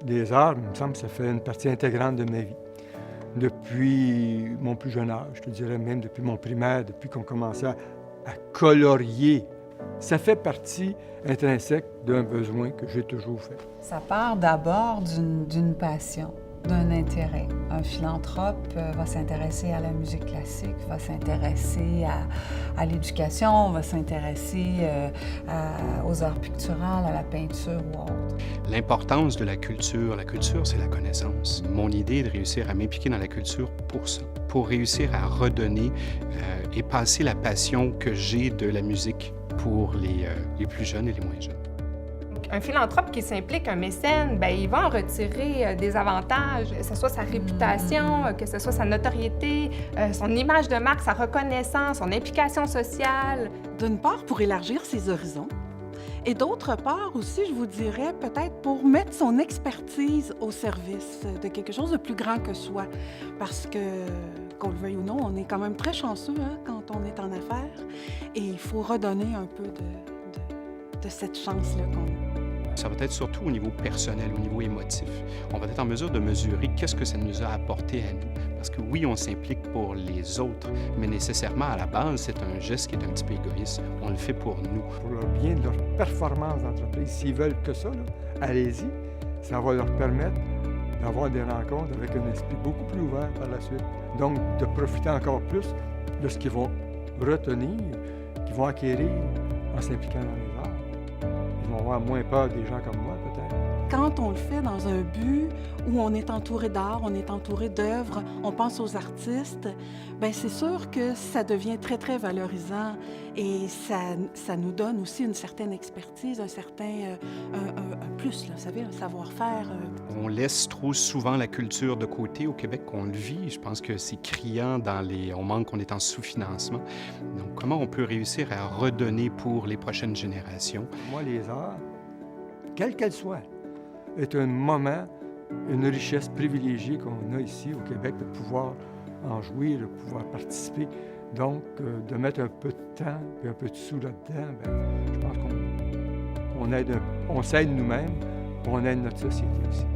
Les arts, il me semble que ça fait une partie intégrante de ma vie. Depuis mon plus jeune âge, je te dirais même depuis mon primaire, depuis qu'on commençait à colorier. Ça fait partie intrinsèque d'un besoin que j'ai toujours fait. Ça part d'abord d'une passion, d'un intérêt. Un philanthrope va s'intéresser à la musique classique, va s'intéresser à l'éducation, va s'intéresser aux arts picturales, à la peinture ou autre. L'importance de la culture, c'est la connaissance. Mon idée est de réussir à m'impliquer dans la culture pour ça, pour réussir à redonner et passer la passion que j'ai de la musique pour les plus jeunes et les moins jeunes. Un philanthrope qui s'implique, un mécène, bien, il va en retirer des avantages, que ce soit sa réputation, que ce soit sa notoriété, son image de marque, sa reconnaissance, son implication sociale. D'une part, pour élargir ses horizons, et d'autre part aussi, je vous dirais, peut-être pour mettre son expertise au service de quelque chose de plus grand que soi. Parce que, qu'on le veuille ou non, on est quand même très chanceux quand on est en affaires, et il faut redonner un peu de cette chance-là qu'on a. Ça va être surtout au niveau personnel, au niveau émotif. On va être en mesure de mesurer qu'est-ce que ça nous a apporté à nous. Parce que oui, on s'implique pour les autres, mais nécessairement, à la base, c'est un geste qui est un petit peu égoïste. On le fait pour nous. Pour leur bien de leur performance d'entreprise, s'ils veulent que ça, là, allez-y. Ça va leur permettre d'avoir des rencontres avec un esprit beaucoup plus ouvert par la suite. Donc, de profiter encore plus de ce qu'ils vont retenir, qu'ils vont acquérir en s'impliquant dans les arts. Ils vont avoir moins peur des gens comme moi, peut-être. Quand on le fait dans un but où on est entouré d'art, on est entouré d'œuvres, on pense aux artistes, bien c'est sûr que ça devient très, très valorisant et ça nous donne aussi une certaine expertise, un certain un plus, là, vous savez, un savoir-faire. On laisse trop souvent la culture de côté au Québec, on le vit. Je pense que c'est criant on manque, on est en sous-financement. Donc, comment on peut réussir à redonner pour les prochaines générations? Moi, les arts, quelle qu'elle soit, est un moment, une richesse privilégiée qu'on a ici au Québec de pouvoir en jouir, de pouvoir participer. Donc, de mettre un peu de temps et un peu de sous là-dedans, bien, je pense qu'on s'aide nous-mêmes, on aide notre société aussi.